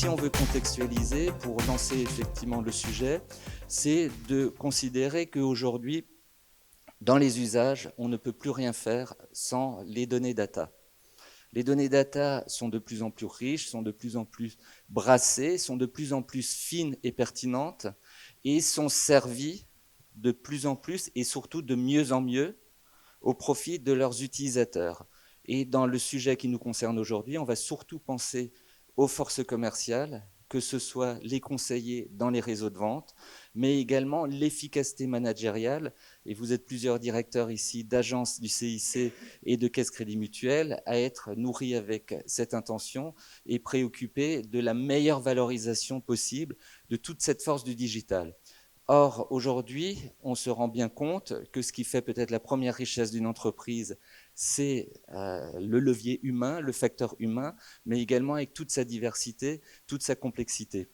si on veut contextualiser, pour lancer effectivement le sujet, c'est de considérer qu'aujourd'hui, dans les usages, on ne peut plus rien faire sans les données data. Les données data sont de plus en plus riches, sont de plus en plus brassées, sont de plus en plus fines et pertinentes et sont servies de plus en plus et surtout de mieux en mieux au profit de leurs utilisateurs. Et dans le sujet qui nous concerne aujourd'hui, on va surtout penser aux forces commerciales, que ce soit les conseillers dans les réseaux de vente, mais également l'efficacité managériale. Et vous êtes plusieurs directeurs ici d'agences du CIC et de Caisse Crédit Mutuel à être nourris avec cette intention et préoccupés de la meilleure valorisation possible de toute cette force du digital. Or, aujourd'hui, on se rend bien compte que ce qui fait peut-être la première richesse d'une entreprise, c'est le levier humain, le facteur humain, mais également avec toute sa diversité, toute sa complexité.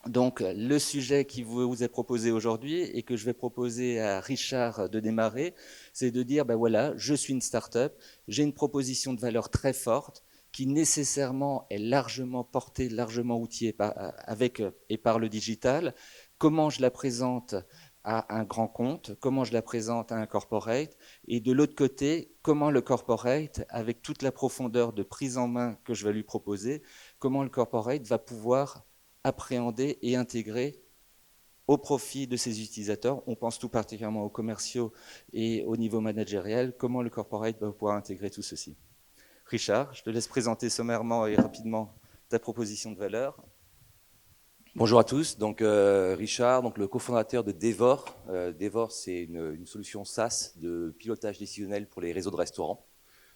Donc, le sujet qui vous est proposé aujourd'hui et que je vais proposer à Richard de démarrer, c'est de dire, ben voilà, je suis une start-up, j'ai une proposition de valeur très forte qui nécessairement est largement portée, largement outillée avec et par le digital. Comment je la présente à un grand compte, comment je la présente à un corporate, et de l'autre côté, comment le corporate, avec toute la profondeur de prise en main que je vais lui proposer, comment le corporate va pouvoir appréhender et intégrer au profit de ses utilisateurs. On pense tout particulièrement aux commerciaux et au niveau managériel, comment le corporate va pouvoir intégrer tout ceci. Richard, je te laisse présenter sommairement et rapidement ta proposition de valeur. Bonjour à tous, donc Richard, donc le cofondateur de Devor. Devor, c'est une solution SaaS de pilotage décisionnel pour les réseaux de restaurants.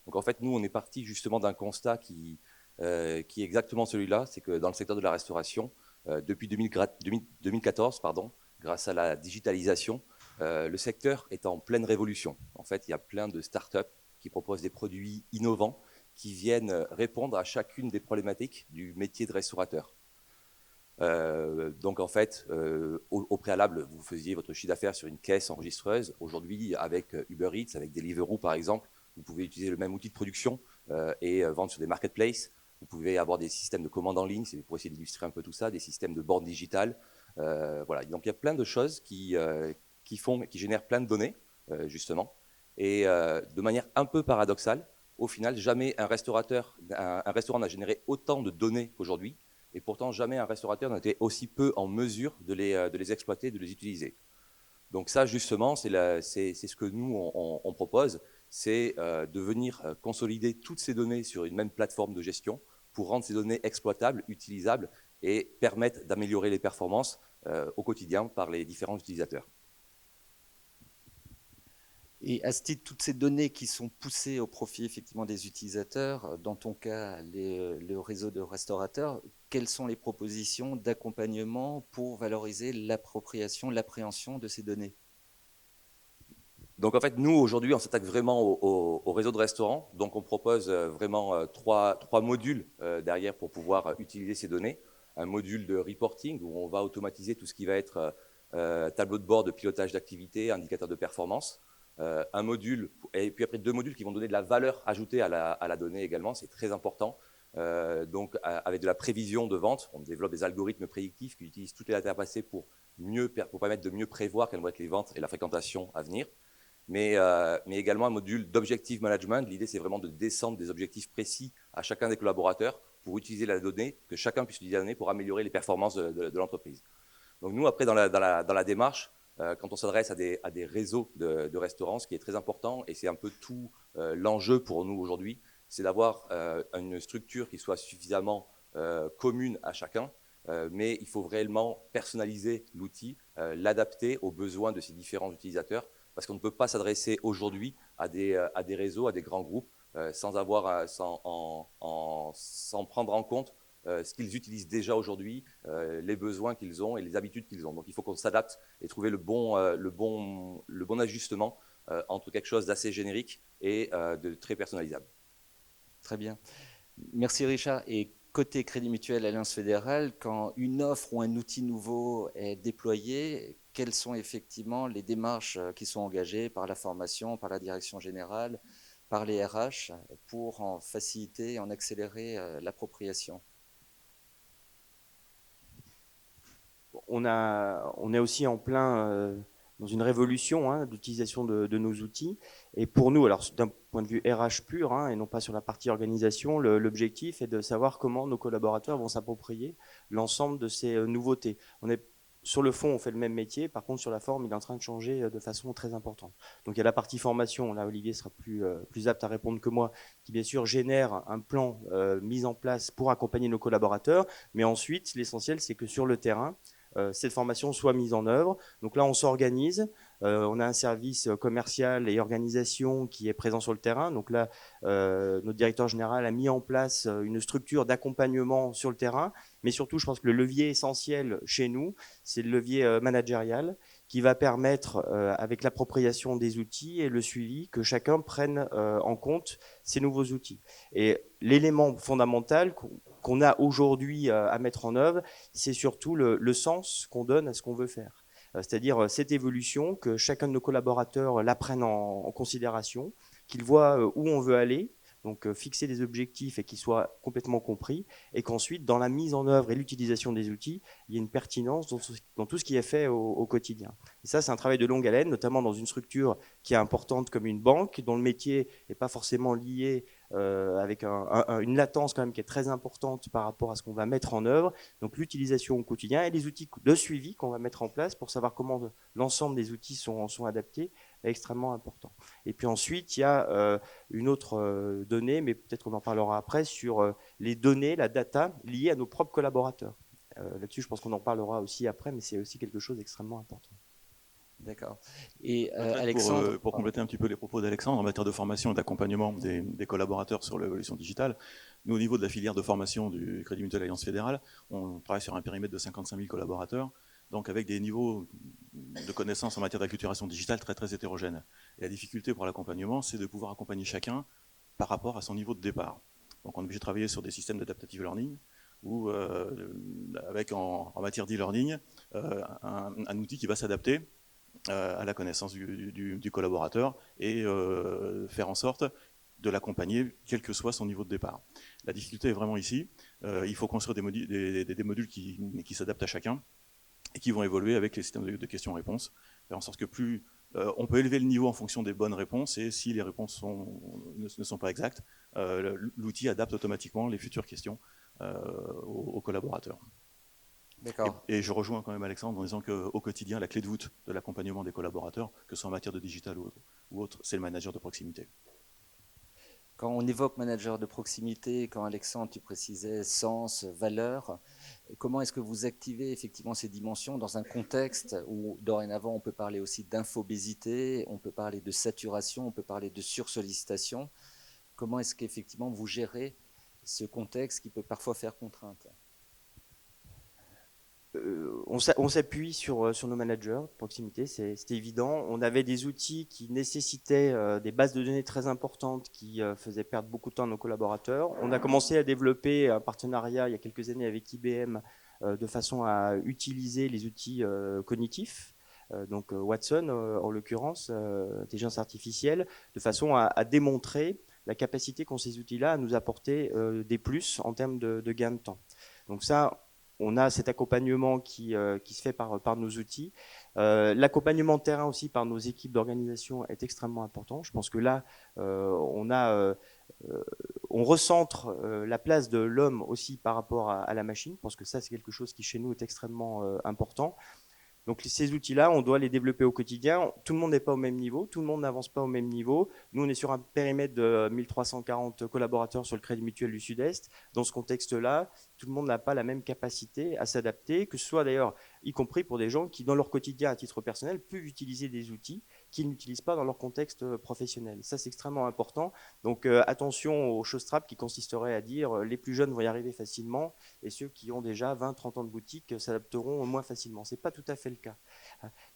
Donc en fait, nous, on est parti justement d'un constat qui est exactement celui-là, c'est que dans le secteur de la restauration, depuis 2014, grâce à la digitalisation, le secteur est en pleine révolution. En fait, il y a plein de startups qui proposent des produits innovants qui viennent répondre à chacune des problématiques du métier de restaurateur. Donc en fait, au préalable, vous faisiez votre chiffre d'affaires sur une caisse enregistreuse. Aujourd'hui, avec Uber Eats, avec Deliveroo par exemple, vous pouvez utiliser le même outil de production et vendre sur des marketplaces. Vous pouvez avoir des systèmes de commande en ligne, c'est pour essayer d'illustrer un peu tout ça, des systèmes de bornes digitales. Voilà. Donc il y a plein de choses qui génèrent plein de données, justement. Et de manière un peu paradoxale, au final, jamais un restaurant n'a généré autant de données qu'aujourd'hui. Et pourtant, jamais un restaurateur n'a été aussi peu en mesure de les exploiter, de les utiliser. Donc ça, justement, c'est ce que nous, on propose, c'est de venir consolider toutes ces données sur une même plateforme de gestion pour rendre ces données exploitables, utilisables et permettre d'améliorer les performances au quotidien par les différents utilisateurs. Et à ce titre, toutes ces données qui sont poussées au profit effectivement des utilisateurs, dans ton cas, le réseau de restaurateurs, quelles sont les propositions d'accompagnement pour valoriser l'appropriation, l'appréhension de ces données? Donc en fait, nous, aujourd'hui, on s'attaque vraiment au réseau de restaurants. Donc on propose vraiment trois modules derrière pour pouvoir utiliser ces données. Un module de reporting où on va automatiser tout ce qui va être tableau de bord de pilotage d'activité, indicateur de performance. Un module, et puis après 2 modules qui vont donner de la valeur ajoutée à la donnée également, c'est très important. Donc avec de la prévision de vente, on développe des algorithmes prédictifs qui utilisent toutes les data passées pour permettre de mieux prévoir quelles vont être les ventes et la fréquentation à venir. Mais également un module d'objective management. L'idée, c'est vraiment de descendre des objectifs précis à chacun des collaborateurs pour utiliser la donnée, que chacun puisse utiliser la donnée pour améliorer les performances de l'entreprise. Donc nous, après, dans la démarche, quand on s'adresse à des réseaux de restaurants, ce qui est très important, et c'est un peu tout l'enjeu pour nous aujourd'hui, c'est d'avoir une structure qui soit suffisamment commune à chacun, mais il faut réellement personnaliser l'outil, l'adapter aux besoins de ces différents utilisateurs, parce qu'on ne peut pas s'adresser aujourd'hui à des réseaux, à des grands groupes, sans prendre en compte ce qu'ils utilisent déjà aujourd'hui, les besoins qu'ils ont et les habitudes qu'ils ont. Donc il faut qu'on s'adapte et trouver le bon ajustement entre quelque chose d'assez générique et de très personnalisable. Très bien. Merci Richard. Et côté Crédit Mutuel Alliance Fédérale, quand une offre ou un outil nouveau est déployé, quelles sont effectivement les démarches qui sont engagées par la formation, par la direction générale, par les RH pour en faciliter et en accélérer l'appropriation? on est aussi en plein dans une révolution d'utilisation de nos outils. Et pour nous, alors d'un point de vue RH pur, et non pas sur la partie organisation, l'objectif est de savoir comment nos collaborateurs vont s'approprier l'ensemble de ces nouveautés. Sur le fond, on fait le même métier. Par contre, sur la forme, il est en train de changer de façon très importante. Donc, il y a la partie formation. Là, Olivier sera plus apte à répondre que moi, qui bien sûr génère un plan mis en place pour accompagner nos collaborateurs. Mais ensuite, l'essentiel, c'est que sur le terrain, cette formation soit mise en œuvre. Donc là, on s'organise. On a un service commercial et organisation qui est présent sur le terrain. Donc là, notre directeur général a mis en place une structure d'accompagnement sur le terrain. Mais surtout, je pense que le levier essentiel chez nous, c'est le levier managérial qui va permettre, avec l'appropriation des outils et le suivi, que chacun prenne en compte ces nouveaux outils. Et l'élément fondamental qu'on a aujourd'hui à mettre en œuvre, c'est surtout le sens qu'on donne à ce qu'on veut faire. C'est-à-dire cette évolution, que chacun de nos collaborateurs la prenne en considération, qu'ils voient où on veut aller, donc fixer des objectifs et qu'ils soient complètement compris, et qu'ensuite, dans la mise en œuvre et l'utilisation des outils, il y ait une pertinence dans tout ce qui est fait au quotidien. Et ça, c'est un travail de longue haleine, notamment dans une structure qui est importante comme une banque, dont le métier n'est pas forcément lié avec une latence quand même qui est très importante par rapport à ce qu'on va mettre en œuvre. Donc l'utilisation au quotidien et les outils de suivi qu'on va mettre en place pour savoir comment l'ensemble des outils sont adaptés est extrêmement important. Et puis ensuite, il y a une autre donnée, mais peut-être qu'on en parlera après, sur les données, la data liée à nos propres collaborateurs. Là-dessus, je pense qu'on en parlera aussi après, mais c'est aussi quelque chose d'extrêmement important. D'accord. Et Alexandre, pour compléter un petit peu les propos d'Alexandre, en matière de formation et d'accompagnement des collaborateurs sur l'évolution digitale, nous, au niveau de la filière de formation du Crédit Mutuel Alliance Fédérale, on travaille sur un périmètre de 55 000 collaborateurs, donc avec des niveaux de connaissances en matière d'acculturation digitale très, très hétérogènes. Et la difficulté pour l'accompagnement, c'est de pouvoir accompagner chacun par rapport à son niveau de départ. Donc on est obligé de travailler sur des systèmes d'adaptative learning, ou avec en matière d'e-learning, un outil qui va s'adapter à la connaissance du collaborateur et faire en sorte de l'accompagner, quel que soit son niveau de départ. La difficulté est vraiment ici. Il faut construire des modules qui s'adaptent à chacun et qui vont évoluer avec les systèmes de questions-réponses, faire en sorte que plus on peut élever le niveau en fonction des bonnes réponses, et si les réponses ne sont pas exactes, l'outil adapte automatiquement les futures questions aux collaborateurs. Et je rejoins quand même Alexandre en disant qu'au quotidien, la clé de voûte de l'accompagnement des collaborateurs, que ce soit en matière de digital ou autre, c'est le manager de proximité. Quand on évoque manager de proximité, quand Alexandre, tu précisais sens, valeur, comment est-ce que vous activez effectivement ces dimensions dans un contexte où dorénavant on peut parler aussi d'infobésité, on peut parler de saturation, on peut parler de sursollicitation. Comment est-ce qu'effectivement vous gérez ce contexte qui peut parfois faire contrainte ? On s'appuie sur nos managers de proximité, c'est évident. On avait des outils qui nécessitaient des bases de données très importantes qui faisaient perdre beaucoup de temps à nos collaborateurs. On a commencé à développer un partenariat il y a quelques années avec IBM de façon à utiliser les outils cognitifs. Donc Watson, en l'occurrence, intelligence artificielle, de façon à démontrer la capacité qu'ont ces outils-là à nous apporter des plus en termes de gain de temps. Donc ça, on a cet accompagnement qui se fait par nos outils. L'accompagnement terrain aussi par nos équipes d'organisation est extrêmement important. Je pense que là, on recentre la place de l'homme aussi par rapport à la machine. Je pense que ça, c'est quelque chose qui chez nous est extrêmement important. Donc ces outils-là, on doit les développer au quotidien. Tout le monde n'est pas au même niveau, tout le monde n'avance pas au même niveau. Nous, on est sur un périmètre de 1340 collaborateurs sur le Crédit Mutuel du Sud-Est. Dans ce contexte-là, tout le monde n'a pas la même capacité à s'adapter, que ce soit d'ailleurs, y compris pour des gens qui, dans leur quotidien, à titre personnel, peuvent utiliser des outils qu'ils n'utilisent pas dans leur contexte professionnel. Ça, c'est extrêmement important. Donc attention aux choses trappes qui consisteraient à dire les plus jeunes vont y arriver facilement et ceux qui ont déjà 20-30 ans de boutique s'adapteront moins facilement. Ce n'est pas tout à fait le cas.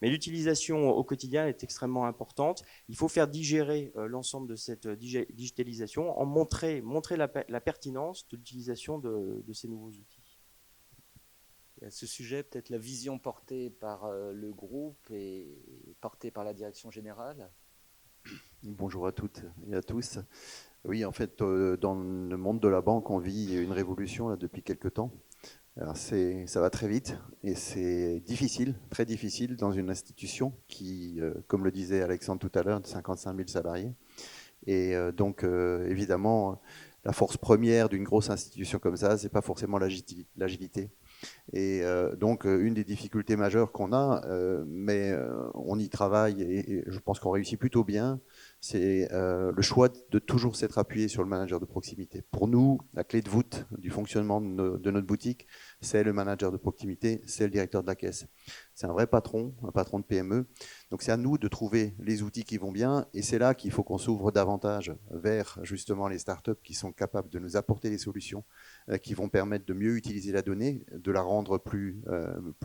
Mais l'utilisation au quotidien est extrêmement importante. Il faut faire digérer l'ensemble de cette digitalisation, montrer la pertinence de l'utilisation de ces nouveaux outils. Et à ce sujet, peut-être la vision portée par le groupe et portée par la direction générale. Bonjour à toutes et à tous. Oui, en fait, dans le monde de la banque, on vit une révolution là, depuis quelques temps. Alors ça va très vite et c'est difficile, très difficile dans une institution qui, comme le disait Alexandre tout à l'heure, de 55 000 salariés. Et donc, évidemment, la force première d'une grosse institution comme ça, c'est pas forcément l'agilité. Et donc, une des difficultés majeures qu'on a, mais on y travaille et je pense qu'on réussit plutôt bien, c'est le choix de toujours s'être appuyé sur le manager de proximité. Pour nous, la clé de voûte du fonctionnement de notre boutique, c'est le manager de proximité, c'est le directeur de la caisse. C'est un vrai patron, un patron de PME. Donc c'est à nous de trouver les outils qui vont bien et c'est là qu'il faut qu'on s'ouvre davantage vers justement les startups qui sont capables de nous apporter des solutions qui vont permettre de mieux utiliser la donnée, de la rendre plus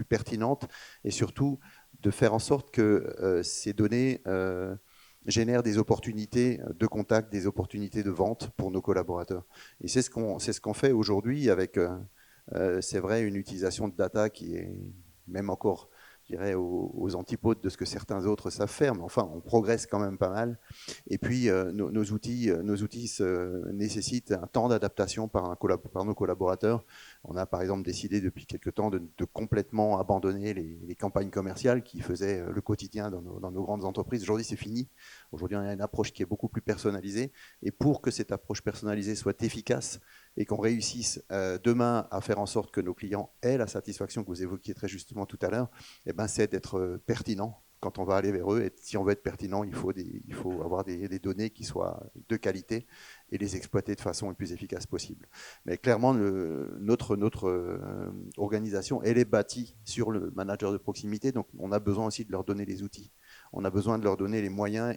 pertinente et surtout de faire en sorte que ces données génèrent des opportunités de contact, des opportunités de vente pour nos collaborateurs. Et c'est ce qu'on fait aujourd'hui avec, c'est vrai, une utilisation de data qui est même encore, je dirais, aux antipodes de ce que certains autres savent faire, mais enfin, on progresse quand même pas mal. Et puis, nos outils nécessitent un temps d'adaptation par nos collaborateurs. On a par exemple décidé depuis quelques temps de complètement abandonner les campagnes commerciales qui faisaient le quotidien dans nos grandes entreprises. Aujourd'hui, c'est fini. Aujourd'hui, on a une approche qui est beaucoup plus personnalisée. Et pour que cette approche personnalisée soit efficace et qu'on réussisse demain à faire en sorte que nos clients aient la satisfaction que vous évoquiez très justement tout à l'heure, eh ben, c'est d'être pertinent quand on va aller vers eux. Et si on veut être pertinent, il faut avoir des données qui soient de qualité et les exploiter de façon la plus efficace possible. Mais clairement, notre organisation, elle est bâtie sur le manager de proximité, donc on a besoin aussi de leur donner les outils. On a besoin de leur donner les moyens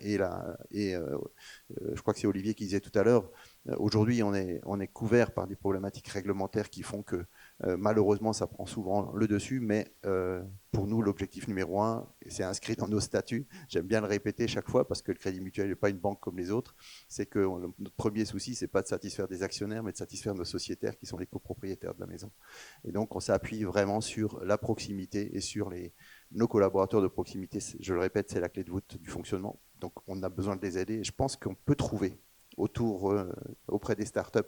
je crois que c'est Olivier qui disait tout à l'heure, aujourd'hui on est couvert par des problématiques réglementaires qui font que malheureusement ça prend souvent le dessus, mais pour nous l'objectif numéro 1, c'est inscrit dans nos statuts, j'aime bien le répéter chaque fois parce que le Crédit Mutuel n'est pas une banque comme les autres, c'est que notre premier souci c'est pas de satisfaire des actionnaires mais de satisfaire nos sociétaires qui sont les copropriétaires de la maison. Et donc on s'appuie vraiment sur la proximité et sur nos collaborateurs de proximité, je le répète, c'est la clé de voûte du fonctionnement. Donc on a besoin de les aider et je pense qu'on peut trouver auprès des startups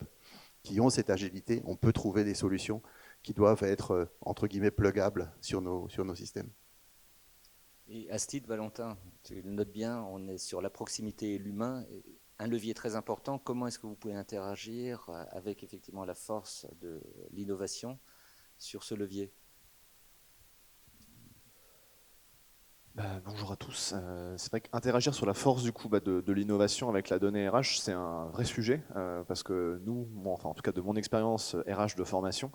qui ont cette agilité, on peut trouver des solutions qui doivent être entre guillemets plugables sur nos systèmes. Et Astide, Valentin, tu le notes bien, on est sur la proximité et l'humain, un levier très important. Comment est-ce que vous pouvez interagir avec effectivement la force de l'innovation sur ce levier ? Bonjour à tous. C'est vrai qu'interagir sur la force du coup de l'innovation avec la donnée RH, c'est un vrai sujet parce que nous, enfin en tout cas de mon expérience RH de formation,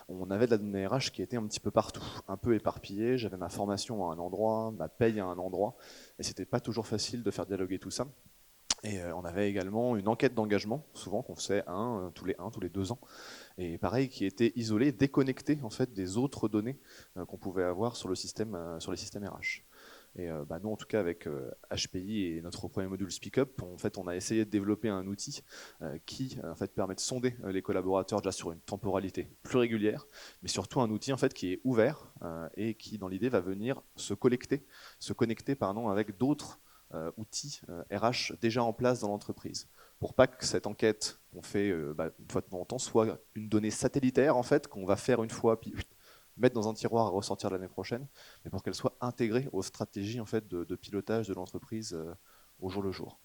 on avait de la donnée RH qui était un petit peu partout, un peu éparpillée. J'avais ma formation à un endroit, ma paye à un endroit, et c'était pas toujours facile de faire dialoguer tout ça. Et on avait également une enquête d'engagement, souvent qu'on faisait tous les 2 ans, et pareil qui était isolée, déconnectée en fait des autres données qu'on pouvait avoir sur les systèmes RH. Et nous, en tout cas, avec HPI et notre premier module SpeakUp, en fait, on a essayé de développer un outil qui en fait, permet de sonder les collaborateurs déjà sur une temporalité plus régulière, mais surtout un outil en fait, qui est ouvert et qui, dans l'idée, va venir se connecter avec d'autres outils RH déjà en place dans l'entreprise, pour pas que cette enquête qu'on fait une fois de temps en temps soit une donnée satellitaire en fait qu'on va faire une fois puis mettre dans un tiroir à ressortir l'année prochaine, mais pour qu'elle soit intégrée aux stratégies en fait de pilotage de l'entreprise au jour le jour.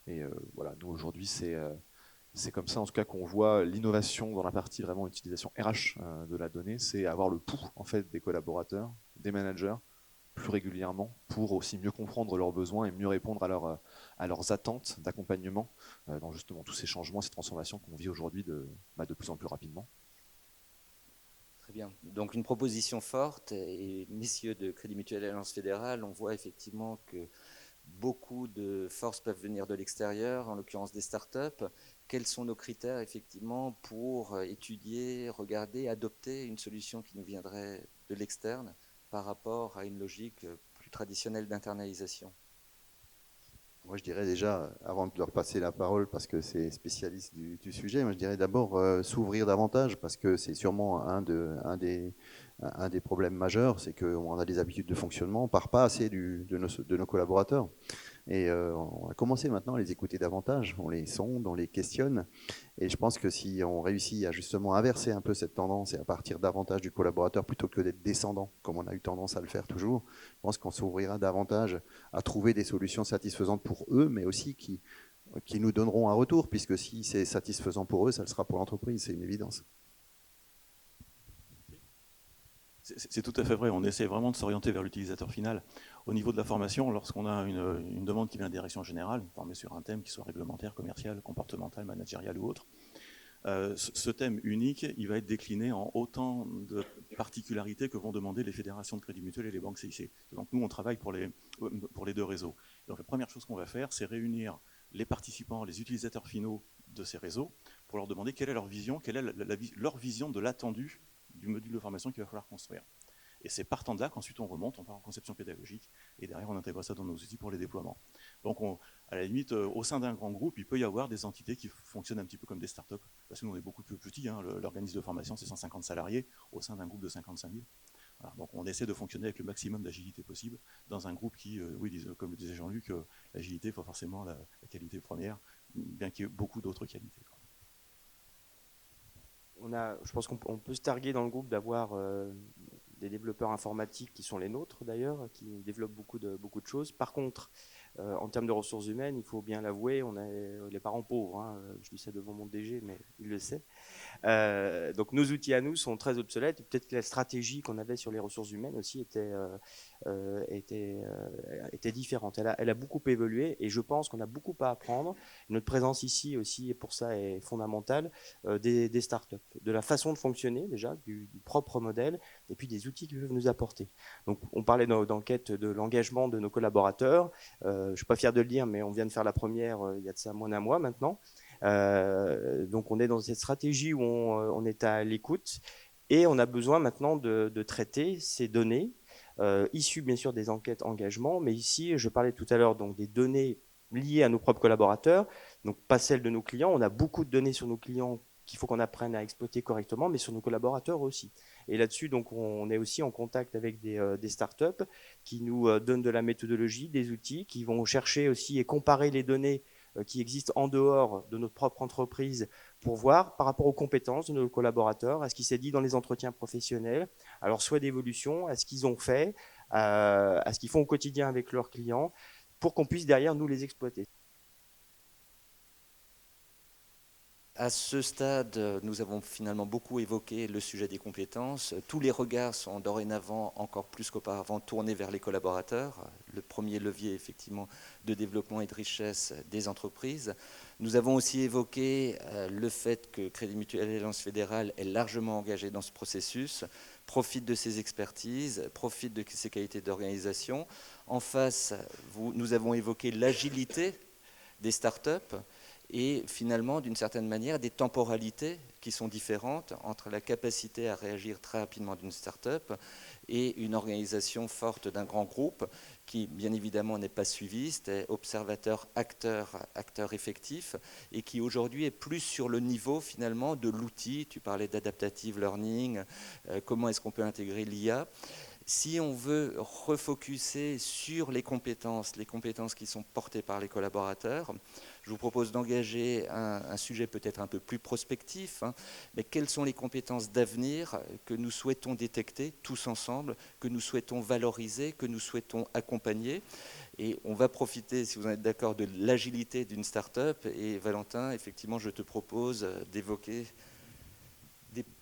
Et voilà, nous aujourd'hui c'est comme ça en tout cas qu'on voit l'innovation dans la partie vraiment utilisation RH de la donnée, c'est avoir le pouls en fait des collaborateurs, des managers plus régulièrement pour aussi mieux comprendre leurs besoins et mieux répondre à leurs attentes d'accompagnement dans justement tous ces changements, ces transformations qu'on vit aujourd'hui de plus en plus rapidement. Très bien. Donc une proposition forte et messieurs de Crédit Mutuel Alliance Fédérale, on voit effectivement que beaucoup de forces peuvent venir de l'extérieur, en l'occurrence des startups. Quels sont nos critères effectivement pour étudier, regarder, adopter une solution qui nous viendrait de l'externe par rapport à une logique plus traditionnelle d'internalisation ? Moi, je dirais déjà, avant de leur passer la parole, parce que c'est spécialiste du sujet, moi, je dirais d'abord s'ouvrir davantage, parce que c'est sûrement un des problèmes majeurs, c'est qu'on a des habitudes de fonctionnement, on ne part pas assez de nos collaborateurs. Et on va commencer maintenant à les écouter davantage, on les sonde, on les questionne. Et je pense que si on réussit à justement inverser un peu cette tendance et à partir davantage du collaborateur plutôt que d'être descendant, comme on a eu tendance à le faire toujours, je pense qu'on s'ouvrira davantage à trouver des solutions satisfaisantes pour eux, mais aussi qui nous donneront un retour, puisque si c'est satisfaisant pour eux, ça le sera pour l'entreprise, c'est une évidence. C'est tout à fait vrai, on essaie vraiment de s'orienter vers l'utilisateur final. Au niveau de la formation, lorsqu'on a une demande qui vient de la direction générale, formée sur un thème qui soit réglementaire, commercial, comportemental, managérial ou autre, ce thème unique, il va être décliné en autant de particularités que vont demander les fédérations de crédit mutuel et les banques CIC. Donc nous, on travaille pour les deux réseaux. Donc la première chose qu'on va faire, c'est réunir les participants, les utilisateurs finaux de ces réseaux, pour leur demander quelle est leur vision, quelle est leur vision de l'attendu du module de formation qu'il va falloir construire. Et c'est partant de là qu'ensuite on remonte, on part en conception pédagogique, et derrière on intègre ça dans nos outils pour les déploiements. Donc à la limite, au sein d'un grand groupe, il peut y avoir des entités qui fonctionnent un petit peu comme des startups, parce que nous on est beaucoup plus petits, hein, l'organisme de formation c'est 150 salariés, au sein d'un groupe de 55 000. Voilà, donc on essaie de fonctionner avec le maximum d'agilité possible, dans un groupe qui, comme le disait Jean-Luc, l'agilité, il faut forcément la qualité première, bien qu'il y ait beaucoup d'autres qualités. Je pense qu'on peut se targuer dans le groupe d'avoir des développeurs informatiques qui sont les nôtres d'ailleurs, qui développent beaucoup de choses. Par contre, en termes de ressources humaines, il faut bien l'avouer, on est les parents pauvres. Hein. Je dis ça devant mon DG, mais il le sait. Donc nos outils à nous sont très obsolètes. Peut-être que la stratégie qu'on avait sur les ressources humaines aussi était différente. Elle a beaucoup évolué et je pense qu'on a beaucoup à apprendre. Notre présence ici aussi, et pour ça, est fondamentale, des startups, de la façon de fonctionner déjà, du propre modèle, et puis des outils qu'ils peuvent nous apporter. Donc on parlait d'enquête de l'engagement de nos collaborateurs. Je ne suis pas fier de le dire, mais on vient de faire la première il y a de ça moins d'un mois maintenant. Donc on est dans cette stratégie où on est à l'écoute et on a besoin maintenant de traiter ces données issues bien sûr des enquêtes engagement, mais ici je parlais tout à l'heure donc des données liées à nos propres collaborateurs, donc pas celles de nos clients. On a beaucoup de données sur nos clients qu'il faut qu'on apprenne à exploiter correctement, mais sur nos collaborateurs aussi. Et là-dessus, donc, on est aussi en contact avec des startups qui nous donnent de la méthodologie, des outils, qui vont chercher aussi et comparer les données qui existent en dehors de notre propre entreprise pour voir par rapport aux compétences de nos collaborateurs, à ce qui s'est dit dans les entretiens professionnels, à leur souhait d'évolution, à ce qu'ils ont fait, à ce qu'ils font au quotidien avec leurs clients, pour qu'on puisse derrière nous les exploiter. À ce stade, nous avons finalement beaucoup évoqué le sujet des compétences. Tous les regards sont dorénavant, encore plus qu'auparavant, tournés vers les collaborateurs. Le premier levier, effectivement, de développement et de richesse des entreprises. Nous avons aussi évoqué le fait que Crédit Mutuel Alliance Fédérale est largement engagé dans ce processus, profite de ses expertises, profite de ses qualités d'organisation. En face, nous avons évoqué l'agilité des startups, et finalement, d'une certaine manière, des temporalités qui sont différentes entre la capacité à réagir très rapidement d'une start-up et une organisation forte d'un grand groupe qui, bien évidemment, n'est pas suiviste, est observateur, acteur effectif, et qui aujourd'hui est plus sur le niveau, finalement, de l'outil. Tu parlais d'adaptative learning, comment est-ce qu'on peut intégrer l'IA. Si on veut refocuser sur les compétences qui sont portées par les collaborateurs, je vous propose d'engager un sujet peut-être un peu plus prospectif, mais quelles sont les compétences d'avenir que nous souhaitons détecter tous ensemble, que nous souhaitons valoriser, que nous souhaitons accompagner. Et on va profiter, si vous en êtes d'accord, de l'agilité d'une start-up. Et Valentin, effectivement, je te propose d'évoquer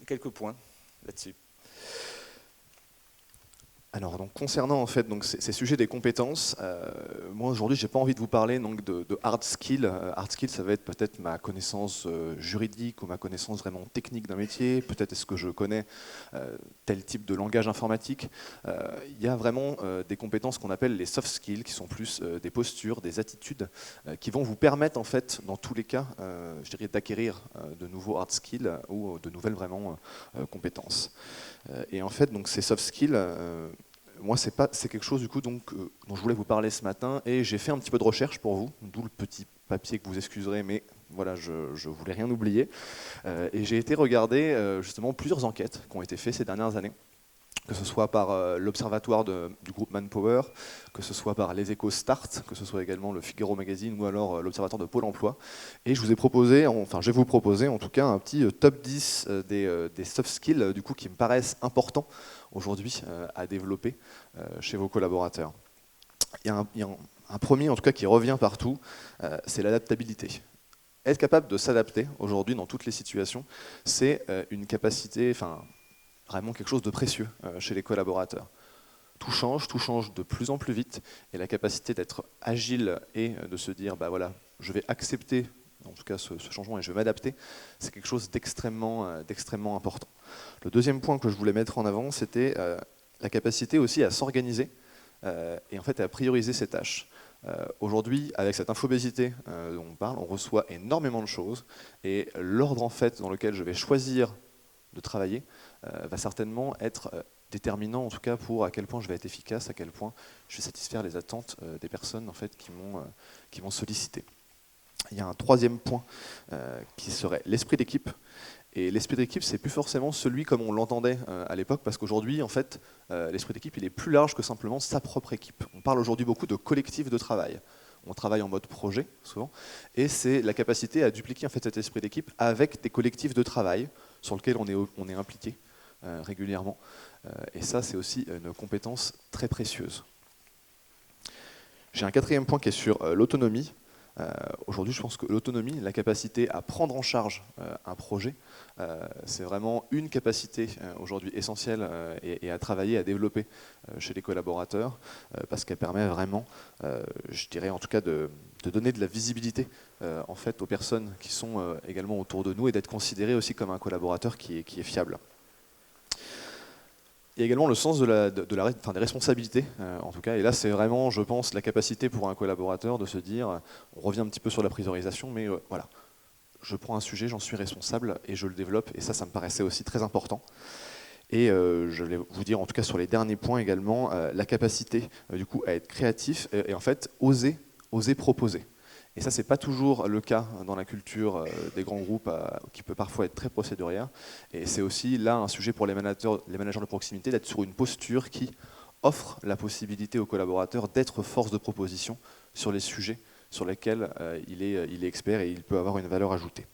quelques points là-dessus. Alors, donc, concernant en fait donc ces sujets des compétences, moi aujourd'hui j'ai pas envie de vous parler donc de hard skill. Hard skill, ça va être peut-être ma connaissance juridique ou ma connaissance vraiment technique d'un métier. Peut-être est-ce que je connais tel type de langage informatique. Il y a vraiment des compétences qu'on appelle les soft skills, qui sont plus des postures, des attitudes, qui vont vous permettre en fait, dans tous les cas, je dirais, d'acquérir de nouveaux hard skills ou de nouvelles vraiment compétences. Et en fait, donc ces soft skills, moi, c'est quelque chose du coup dont je voulais vous parler ce matin, et j'ai fait un petit peu de recherche pour vous, d'où le petit papier que vous excuserez, mais voilà, je voulais rien oublier. Et j'ai été regarder justement plusieurs enquêtes qui ont été faites ces dernières années que ce soit par l'observatoire du groupe Manpower, que ce soit par les Échos Start, que ce soit également le Figaro Magazine ou alors l'observatoire de Pôle Emploi. Et je vous ai proposé, enfin je vais vous proposer en tout cas un petit top 10 des soft skills du coup, qui me paraissent importants aujourd'hui à développer chez vos collaborateurs. Il y a un premier en tout cas qui revient partout, c'est l'adaptabilité. Être capable de s'adapter aujourd'hui dans toutes les situations, c'est une capacité, enfin vraiment quelque chose de précieux chez les collaborateurs. Tout change de plus en plus vite, et la capacité d'être agile et de se dire, bah voilà, je vais accepter en tout cas ce changement et je vais m'adapter, c'est quelque chose d'extrêmement important. Le deuxième point que je voulais mettre en avant, c'était la capacité aussi à s'organiser et en fait à prioriser ses tâches. Aujourd'hui, avec cette infobésité dont on parle, on reçoit énormément de choses, et l'ordre en fait dans lequel je vais choisir de travailler va certainement être déterminant en tout cas pour à quel point je vais être efficace, à quel point je vais satisfaire les attentes des personnes en fait qui m'ont sollicité. Il y a un troisième point qui serait l'esprit d'équipe. Et l'esprit d'équipe, c'est plus forcément celui comme on l'entendait à l'époque, parce qu'aujourd'hui, en fait, l'esprit d'équipe, il est plus large que simplement sa propre équipe. On parle aujourd'hui beaucoup de collectif de travail. On travaille en mode projet, souvent, et c'est la capacité à dupliquer en fait, cet esprit d'équipe avec des collectifs de travail sur lesquels on est impliqué régulièrement. Et ça, c'est aussi une compétence très précieuse. J'ai un quatrième point qui est sur l'autonomie. Aujourd'hui, je pense que l'autonomie, la capacité à prendre en charge un projet, c'est vraiment une capacité aujourd'hui essentielle et à travailler, à développer chez les collaborateurs, parce qu'elle permet vraiment, je dirais en tout cas, de donner de la visibilité en fait, aux personnes qui sont également autour de nous et d'être considéré aussi comme un collaborateur qui est fiable. Il y a également le sens des responsabilités, en tout cas, et là c'est vraiment, je pense, la capacité pour un collaborateur de se dire, on revient un petit peu sur la priorisation, mais voilà, je prends un sujet, j'en suis responsable et je le développe, et ça me paraissait aussi très important. Et je vais vous dire, en tout cas sur les derniers points également, la capacité du coup à être créatif et en fait oser proposer. Et ça, c'est pas toujours le cas dans la culture des grands groupes, qui peut parfois être très procédurière. Et c'est aussi là un sujet pour les managers de proximité, d'être sur une posture qui offre la possibilité aux collaborateurs d'être force de proposition sur les sujets sur lesquels il est expert et il peut avoir une valeur ajoutée.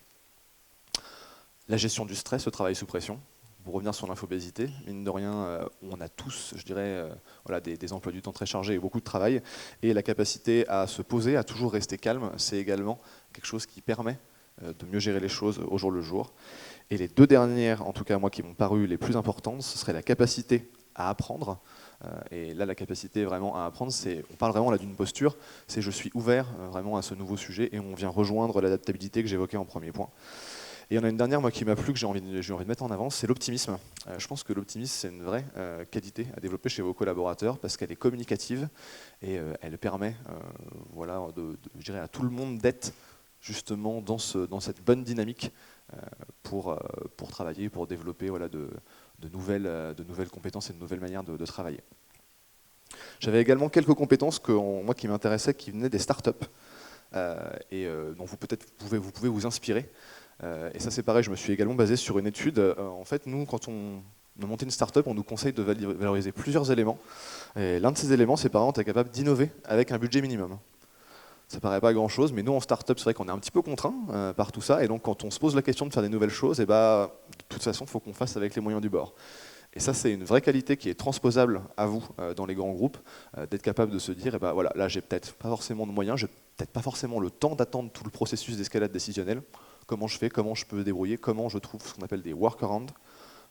La gestion du stress, le travail sous pression. Pour revenir sur l'infobésité, mine de rien, on a tous, je dirais, voilà, des emplois du temps très chargés et beaucoup de travail. Et la capacité à se poser, à toujours rester calme, c'est également quelque chose qui permet de mieux gérer les choses au jour le jour. Et les deux dernières, en tout cas moi, qui m'ont paru les plus importantes, ce serait la capacité à apprendre. Et là, la capacité vraiment à apprendre, on parle vraiment là d'une posture, c'est je suis ouvert vraiment à ce nouveau sujet et on vient rejoindre l'adaptabilité que j'évoquais en premier point. Et il y en a une dernière moi, qui m'a plu, que j'ai envie de mettre en avant, c'est l'optimisme. Je pense que l'optimisme, c'est une vraie qualité à développer chez vos collaborateurs parce qu'elle est communicative et elle permet voilà, je dirais à tout le monde d'être justement dans cette bonne dynamique pour travailler, pour développer voilà, de nouvelles compétences et de nouvelles manières de travailler. J'avais également quelques compétences moi, qui m'intéressaient, qui venaient des startups et dont vous pouvez vous inspirer. Et ça c'est pareil, je me suis également basé sur une étude. En fait, nous, quand on a monté une start-up, on nous conseille de valoriser plusieurs éléments. Et l'un de ces éléments, c'est par exemple être capable d'innover avec un budget minimum. Ça paraît pas grand-chose, mais nous en start-up, c'est vrai qu'on est un petit peu contraint par tout ça. Et donc quand on se pose la question de faire des nouvelles choses, et de toute façon, il faut qu'on fasse avec les moyens du bord. Et ça, c'est une vraie qualité qui est transposable à vous dans les grands groupes, d'être capable de se dire, voilà, là, j'ai peut-être pas forcément de moyens, j'ai peut-être pas forcément le temps d'attendre tout le processus d'escalade décisionnelle. Comment je fais, comment je peux me débrouiller, comment je trouve ce qu'on appelle des workarounds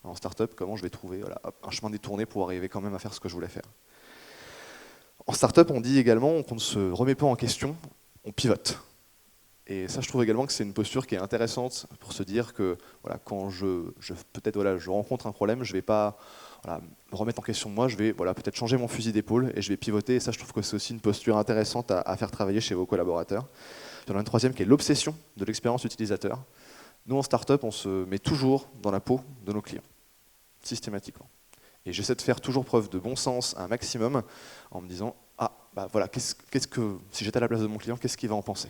en start-up, comment je vais trouver voilà, un chemin détourné pour arriver quand même à faire ce que je voulais faire. En start-up, on dit également qu'on ne se remet pas en question, on pivote. Et ça, je trouve également que c'est une posture qui est intéressante pour se dire que voilà, quand peut-être voilà, je rencontre un problème, je ne vais pas voilà, me remettre en question moi, je vais voilà, peut-être changer mon fusil d'épaule et je vais pivoter. Et ça, je trouve que c'est aussi une posture intéressante à faire travailler chez vos collaborateurs. Il y en a une troisième qui est l'obsession de l'expérience utilisateur. Nous, en start-up, on se met toujours dans la peau de nos clients, systématiquement. Et j'essaie de faire toujours preuve de bon sens un maximum en me disant voilà, si j'étais à la place de mon client, qu'est-ce qu'il va en penser?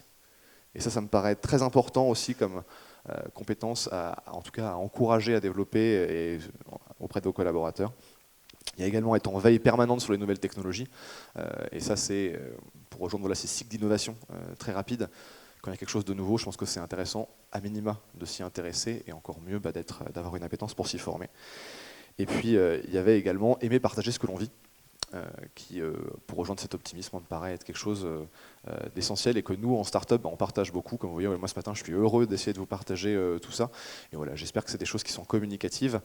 Et ça me paraît très important aussi comme compétence, en tout cas à encourager, à développer auprès de vos collaborateurs. Il y a également être en veille permanente sur les nouvelles technologies. Et ça, c'est pour rejoindre voilà, ces cycles d'innovation très rapides. Quand il y a quelque chose de nouveau, je pense que c'est intéressant, à minima, de s'y intéresser et encore mieux d'avoir une appétence pour s'y former. Et puis, il y avait également aimer partager ce que l'on vit, qui, pour rejoindre cet optimisme, me paraît être quelque chose d'essentiel et que nous, en start-up, on partage beaucoup. Comme vous voyez, moi ce matin, je suis heureux d'essayer de vous partager tout ça. Et voilà, j'espère que c'est des choses qui sont communicatives.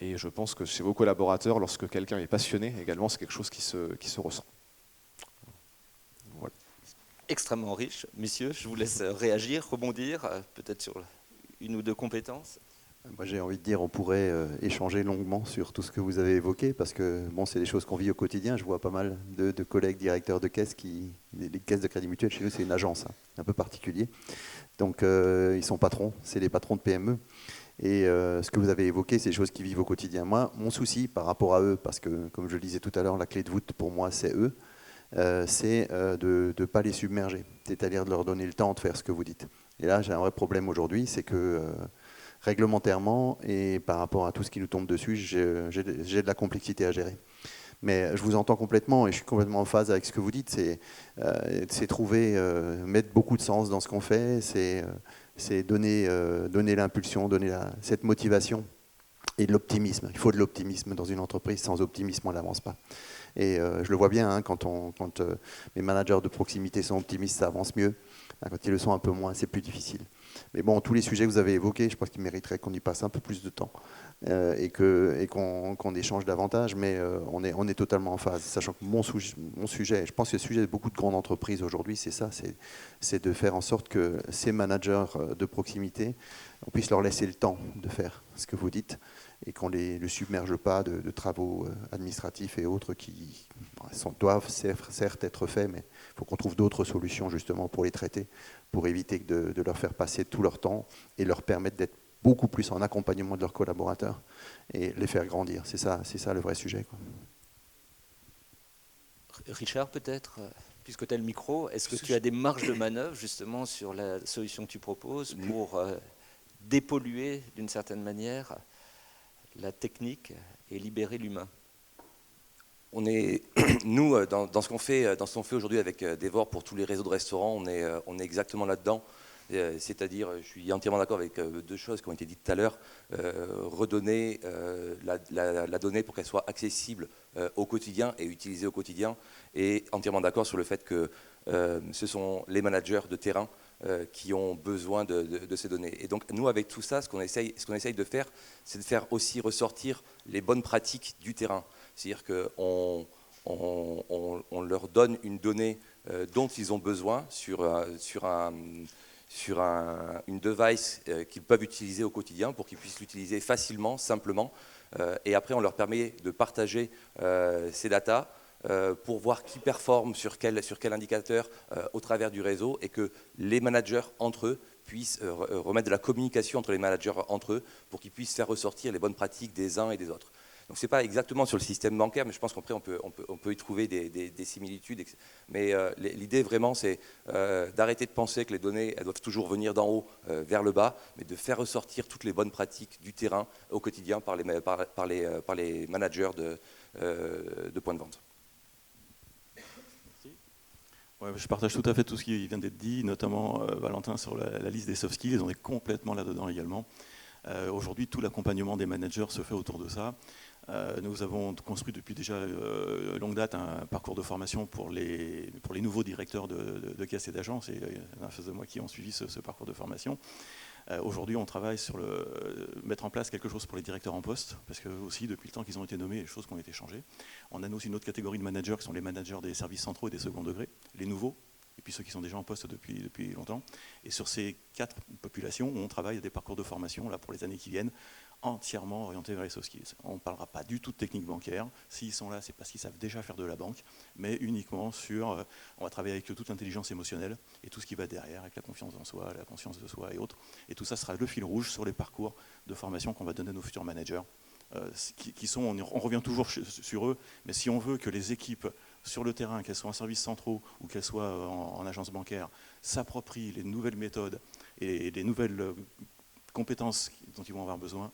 Et je pense que chez vos collaborateurs, lorsque quelqu'un est passionné, également, c'est quelque chose qui se ressent. Voilà. Extrêmement riche. Messieurs, je vous laisse réagir, rebondir, peut-être sur une ou deux compétences. Moi, j'ai envie de dire, on pourrait échanger longuement sur tout ce que vous avez évoqué, parce que bon, c'est des choses qu'on vit au quotidien. Je vois pas mal de collègues directeurs de caisse les caisses de Crédit Mutuel, chez nous, c'est une agence, hein, un peu particulier. Donc, ils sont patrons, c'est les patrons de PME. Et ce que vous avez évoqué, c'est des choses qui vivent au quotidien. Moi, mon souci par rapport à eux, parce que, comme je le disais tout à l'heure, la clé de voûte, pour moi, c'est eux, c'est de ne pas les submerger, c'est-à-dire de leur donner le temps de faire ce que vous dites. Et là, j'ai un vrai problème aujourd'hui, c'est que réglementairement et par rapport à tout ce qui nous tombe dessus, j'ai de la complexité à gérer. Mais je vous entends complètement et je suis complètement en phase avec ce que vous dites. C'est trouver, mettre beaucoup de sens dans ce qu'on fait, c'est donner l'impulsion, donner cette motivation et de l'optimisme. Il faut de l'optimisme dans une entreprise. Sans optimisme, on n'avance pas. Et je le vois bien, hein, quand les managers de proximité sont optimistes, ça avance mieux. Quand ils le sont un peu moins, c'est plus difficile. Mais bon, tous les sujets que vous avez évoqués, je pense qu'ils mériteraient qu'on y passe un peu plus de temps et qu'on échange davantage, mais on est totalement en phase. Sachant que mon sujet, je pense que le sujet de beaucoup de grandes entreprises aujourd'hui, c'est ça, c'est de faire en sorte que ces managers de proximité, on puisse leur laisser le temps de faire ce que vous dites et qu'on ne les submerge pas de travaux administratifs et autres qui doivent certes être faits, mais il faut qu'on trouve d'autres solutions justement pour les traiter, pour éviter de leur faire passer tout leur temps et leur permettre d'être beaucoup plus en accompagnement de leurs collaborateurs et les faire grandir. C'est ça le vrai sujet, quoi. Richard, peut-être, puisque tu as le micro, est-ce que tu as des marges de manœuvre justement sur la solution que tu proposes pour dépolluer d'une certaine manière la technique et libérer l'humain? Nous, dans ce qu'on fait aujourd'hui avec Devor pour tous les réseaux de restaurants, on est exactement là-dedans. C'est-à-dire, je suis entièrement d'accord avec deux choses qui ont été dites tout à l'heure. Redonner la donnée pour qu'elle soit accessible au quotidien et utilisée au quotidien. Et entièrement d'accord sur le fait que ce sont les managers de terrain qui ont besoin de ces données. Et donc, nous, avec tout ça, ce qu'on essaye de faire, c'est de faire aussi ressortir les bonnes pratiques du terrain. C'est-à-dire qu'on leur donne une donnée dont ils ont besoin sur une device qu'ils peuvent utiliser au quotidien pour qu'ils puissent l'utiliser facilement, simplement. Et après, on leur permet de partager ces datas pour voir qui performe sur quel indicateur au travers du réseau et que les managers entre eux puissent remettre de la communication entre les managers entre eux pour qu'ils puissent faire ressortir les bonnes pratiques des uns et des autres. Donc ce n'est pas exactement sur le système bancaire, mais je pense qu'après on peut y trouver des similitudes. Mais l'idée vraiment, c'est d'arrêter de penser que les données elles doivent toujours venir d'en haut vers le bas, mais de faire ressortir toutes les bonnes pratiques du terrain au quotidien par les managers de points de vente. Ouais, je partage tout à fait tout ce qui vient d'être dit, notamment Valentin sur la liste des soft skills, on est complètement là-dedans également. Aujourd'hui, tout l'accompagnement des managers se fait autour de ça. Nous avons construit depuis déjà longue date un parcours de formation pour les nouveaux directeurs de caisse et d'agence, et il y en a en face de moi qui ont suivi ce parcours de formation. Aujourd'hui, on travaille sur mettre en place quelque chose pour les directeurs en poste, parce que aussi, depuis le temps qu'ils ont été nommés, il y a des choses qui ont été changées. On a aussi une autre catégorie de managers qui sont les managers des services centraux et des second degrés, les nouveaux, et puis ceux qui sont déjà en poste depuis longtemps. Et sur ces 4 populations, on travaille à des parcours de formation là, pour les années qui viennent, entièrement orientés vers les soft skills. On ne parlera pas du tout de technique bancaire. S'ils sont là, c'est parce qu'ils savent déjà faire de la banque, mais uniquement sur... on va travailler avec toute l'intelligence émotionnelle et tout ce qui va derrière, avec la confiance en soi, la conscience de soi et autres. Et tout ça sera le fil rouge sur les parcours de formation qu'on va donner à nos futurs managers. On revient toujours sur eux, mais si on veut que les équipes sur le terrain, qu'elles soient en services centraux ou qu'elles soient en agence bancaire, s'approprient les nouvelles méthodes et les nouvelles compétences dont ils vont avoir besoin,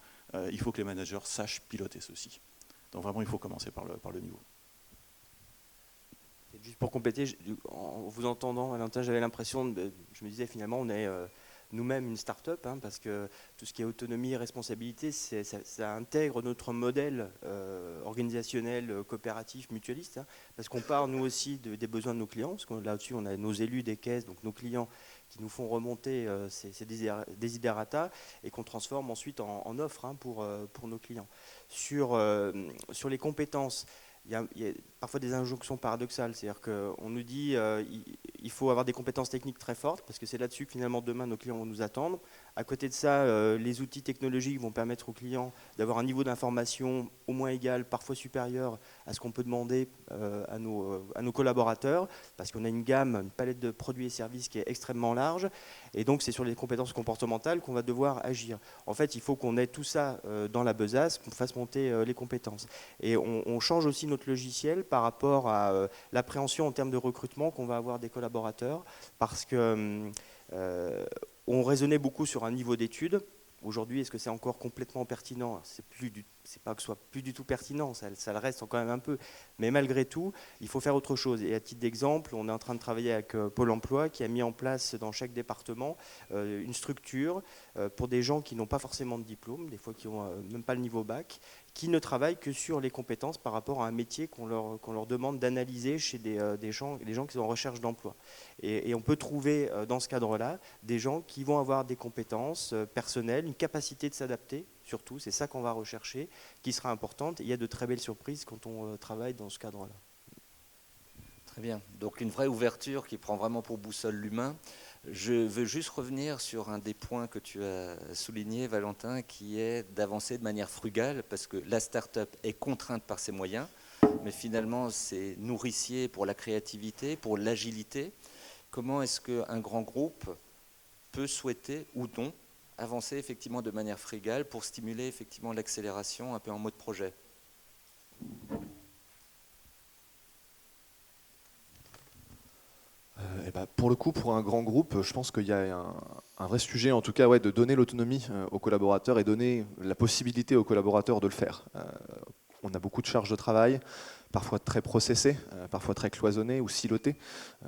il faut que les managers sachent piloter ceci. Donc vraiment, il faut commencer par le niveau. Juste pour compléter, en vous entendant, Valentin, j'avais l'impression, je me disais finalement, on est nous-mêmes une start-up, hein, parce que tout ce qui est autonomie et responsabilité, ça intègre notre modèle organisationnel, coopératif, mutualiste, hein, parce qu'on part nous aussi des besoins de nos clients, parce que là-dessus on a nos élus des caisses, donc nos clients qui nous font remonter ces desiderata et qu'on transforme ensuite en offre, hein, pour nos clients. Sur les compétences, il y a parfois des injonctions paradoxales, c'est-à-dire qu'on nous dit il faut avoir des compétences techniques très fortes, parce que c'est là-dessus que finalement demain nos clients vont nous attendre. À côté de ça, les outils technologiques vont permettre aux clients d'avoir un niveau d'information au moins égal, parfois supérieur à ce qu'on peut demander à nos collaborateurs, parce qu'on a une gamme, une palette de produits et services qui est extrêmement large, et donc c'est sur les compétences comportementales qu'on va devoir agir. En fait, il faut qu'on ait tout ça dans la besace, qu'on fasse monter les compétences. Et on change aussi notre logiciel par rapport à l'appréhension en termes de recrutement qu'on va avoir des collaborateurs, parce que on raisonnait beaucoup sur un niveau d'études. Aujourd'hui, est-ce que c'est encore complètement pertinent? C'est pas que ce soit plus du tout pertinent, ça le reste quand même un peu. Mais malgré tout, il faut faire autre chose. Et à titre d'exemple, on est en train de travailler avec Pôle emploi qui a mis en place dans chaque département une structure pour des gens qui n'ont pas forcément de diplôme, des fois qui n'ont même pas le niveau bac, qui ne travaillent que sur les compétences par rapport à un métier qu'on leur demande d'analyser chez des gens qui sont en recherche d'emploi. Et on peut trouver dans ce cadre-là des gens qui vont avoir des compétences personnelles, une capacité de s'adapter, surtout, c'est ça qu'on va rechercher, qui sera importante. Et il y a de très belles surprises quand on travaille dans ce cadre-là. Très bien. Donc une vraie ouverture qui prend vraiment pour boussole l'humain. Je veux juste revenir sur un des points que tu as souligné, Valentin, qui est d'avancer de manière frugale, parce que la start-up est contrainte par ses moyens, mais finalement c'est nourricier pour la créativité, pour l'agilité. Comment est-ce qu'un grand groupe peut souhaiter ou non avancer effectivement de manière frugale pour stimuler effectivement l'accélération un peu en mode projet? Pour le coup, pour un grand groupe, je pense qu'il y a un vrai sujet, en tout cas, de donner l'autonomie aux collaborateurs et donner la possibilité aux collaborateurs de le faire. On a beaucoup de charges de travail, parfois très processées, parfois très cloisonnées ou silotées,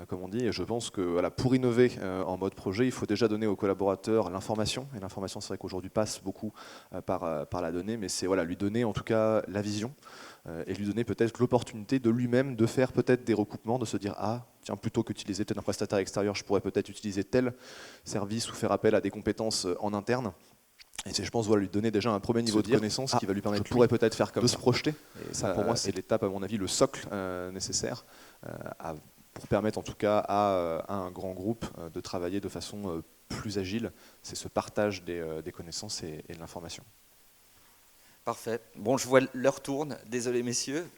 comme on dit. Et je pense que voilà, pour innover en mode projet, il faut déjà donner aux collaborateurs l'information. Et l'information, c'est vrai qu'aujourd'hui passe beaucoup par la donnée, mais c'est lui donner en tout cas la vision et lui donner peut-être l'opportunité de lui-même de faire peut-être des recoupements, de se dire ah tiens, plutôt qu'utiliser peut-être un prestataire extérieur, je pourrais peut-être utiliser tel service ou faire appel à des compétences en interne. Et c'est, je pense, lui donner déjà un premier niveau de connaissance qui va lui permettre pourrait peut-être faire de se projeter. Et ça, pour moi, c'est l'étape, à mon avis, le socle nécessaire pour permettre, en tout cas, à un grand groupe de travailler de façon plus agile. C'est ce partage des connaissances et de l'information. Parfait. Bon, je vois l'heure tourne. Désolé, messieurs,